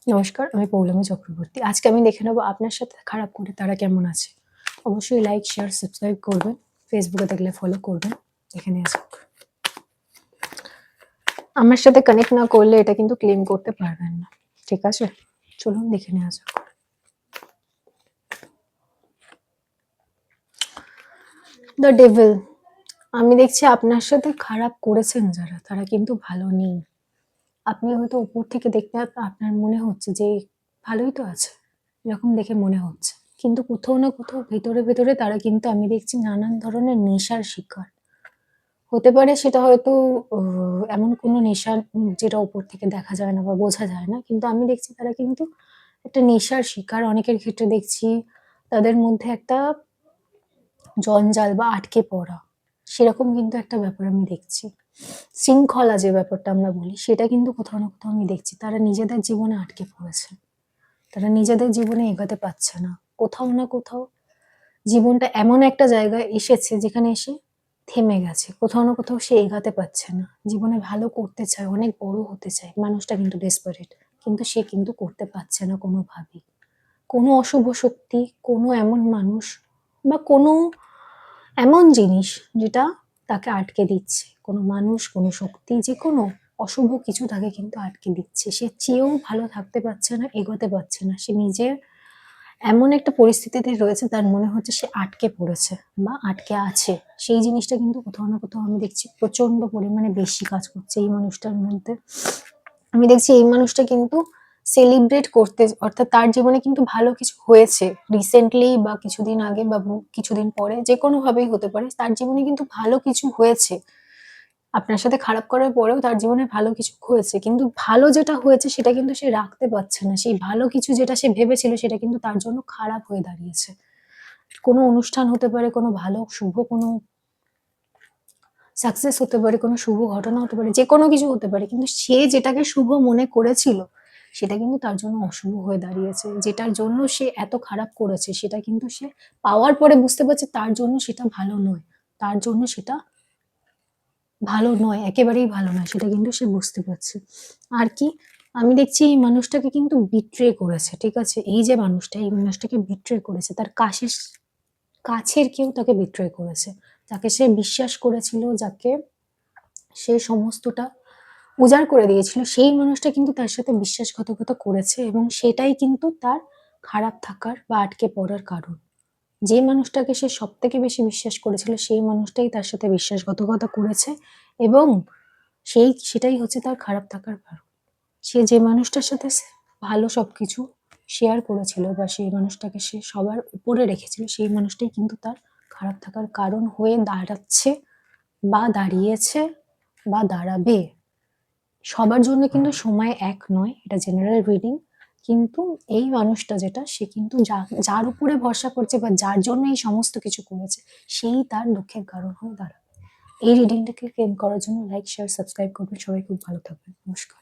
নমস্কার, আমি পৌলমী চক্রবর্তী। আজকে আমি দেখে নেব আপনার সাথে খারাপ করে তারা কেমন আছে। অবশ্যই লাইক, শেয়ার, সাবস্ক্রাইব করবেন। ফেসবুকে দেখলে ফলো করবেন। দেখে নেওয়া যাক। আমার সাথে কানেক্ট না করলে এটা কিন্তু ক্লেম করতে পারবেন না। ঠিক আছে? চলুন দেখে নেওয়া যাক। The devil. আমি দেখছি আপনার সাথে খারাপ করেছেন যারা, তারা কিন্তু ভালো নেই। আপনি হয়তো উপর থেকে দেখতে আপনার মনে হচ্ছে যে ভালোই তো আছে, এরকম দেখে মনে হচ্ছে। কিন্তু কোথাও না কোথাও ভেতরে ভেতরে তারা কিন্তু আমি দেখছি নানান ধরনের নেশার শিকার। হতে পারে সেটা হয়তো এমন কোনো নেশা যেটা উপর থেকে দেখা যায় না বা বোঝা যায় না। কিন্তু আমি দেখছি তারা কিন্তু একটা নেশার শিকার। অনেকের ক্ষেত্রে দেখছি তাদের মধ্যে একটা জঞ্জাল বা আটকে পড়া, সেরকম কিন্তু একটা ব্যাপার আমি দেখছি। শৃঙ্খলা যে ব্যাপারটা আমরা বলি, সেটা কিন্তু কোথাও না কোথাও আমি দেখছি। তারা নিজেদের জীবনে আটকে পড়েছে। তারা নিজেদের জীবনে এগোতে পারছে না। কোথাও না কোথাও জীবনটা এমন একটা জায়গায় এসেছে যেখানে এসে থেমে গেছে। কোথাও না কোথাও সে এগাতে পারছে না। জীবনে ভালো করতে চায়, অনেক বড় হতে চায়। মানুষটা কিন্তু ডেসপারেট। কিন্তু সে কিন্তু করতে পারছে না কোনোভাবেই। কোনো অশুভ শক্তি, কোনো এমন মানুষ বা কোনো এমন জিনিস যেটা তাকে আটকে দিচ্ছে। কোনো মানুষ, কোনো শক্তি, যেকোনো অশুভ কিছু তাকে কিন্তু আটকে দিচ্ছে। সে চেয়েও ভালো থাকতে পারছে না, এগোতে পারছে না। সে নিজের এমন একটা পরিস্থিতিতে রয়েছে, তার মনে হচ্ছে সে আটকে পড়েছে বা আটকে আছে। সেই জিনিসটা কিন্তু কোথাও না কোথাও আমি দেখছি প্রচন্ড পরিমাণে বেশি কাজ করছে এই মানুষটার মধ্যে। আমি দেখছি এই মানুষটা কিন্তু সেলিব্রেট করতে, অর্থাৎ তার জীবনে কিন্তু ভালো কিছু হয়েছে রিসেন্টলি বা কিছুদিন আগে বা কিছুদিন পরে, যে কোনো ভাবেই হতে পারে। তার জীবনে কিন্তু ভালো কিছু হয়েছে। আপনার সাথে খারাপ করার পরেও তার জীবনে ভালো কিছু হয়েছে। কিন্তু ভালো যেটা হয়েছে সেটা কিন্তু সে রাখতে পারছে না। সেই ভালো কিছু যেটা সে ভেবেছিল সেটা কিন্তু তার জন্য খারাপ হয়ে দাঁড়িয়েছে। কোনো অনুষ্ঠান হতে পারে, কোনো ভালো শুভ কোনো সাকসেস হতে পারে, কোনো শুভ ঘটনা হতে পারে, যেকোনো কিছু হতে পারে। কিন্তু সে যেটাকে শুভ মনে করেছিল সেটা কিন্তু তার জন্য অশুভ হয়ে দাঁড়িয়েছে। যেটার জন্য সে এত খারাপ করেছে সেটা কিন্তু সে পাওয়ার পরে বুঝতে পারছে তার জন্য সেটা ভালো নয়। তার জন্য সেটা ভালো নয়, একেবারেই ভালো নয়। সেটা কিন্তু সে বুঝতে পারছে। আর কি, আমি দেখছি এই মানুষটাকে কিন্তু বিট্রে করেছে। ঠিক আছে? এই যে মানুষটা, এই মানুষটাকে বিট্রে করেছে। তার কাছের কেউ তাকে বিট্রে করেছে। যাকে সে বিশ্বাস করেছিল, যাকে সে সমস্তটা উজাড় করে দিয়েছিল, সেই মানুষটা কিন্তু তার সাথে বিশ্বাসঘাতকতা করেছে এবং সেটাই কিন্তু তার খারাপ থাকার বা আটকে পড়ার কারণ। যে মানুষটাকে সে সবথেকে বেশি বিশ্বাস করেছিল সেই মানুষটাই তার সাথে বিশ্বাসঘাতকতা করেছে এবং সেটাই হচ্ছে তার খারাপ থাকার কারণ। সে যে মানুষটার সাথে ভালো সবকিছু শেয়ার করেছিল বা সেই মানুষটাকে সে সবার উপরে রেখেছিল, সেই মানুষটাই কিন্তু তার খারাপ থাকার কারণ হয়ে দাঁড়াচ্ছে বা দাঁড়িয়েছে বা দাঁড়াবে। সবার জন্য কিন্তু সময় এক নয়, এটা জেনারেল রিডিং। কিন্তু এই মানুষটা যেটা, সে কিন্তু যার উপরে ভরসা করছে বা যার জন্য এই সমস্ত কিছু করেছে, সেই তার দুঃখের কারণ হয়ে দাঁড়াবে। এই রিডিংটাকে ক্লেম করার জন্য লাইক, শেয়ার, সাবস্ক্রাইব করবেন। সবাই খুব ভালো থাকবেন। নমস্কার।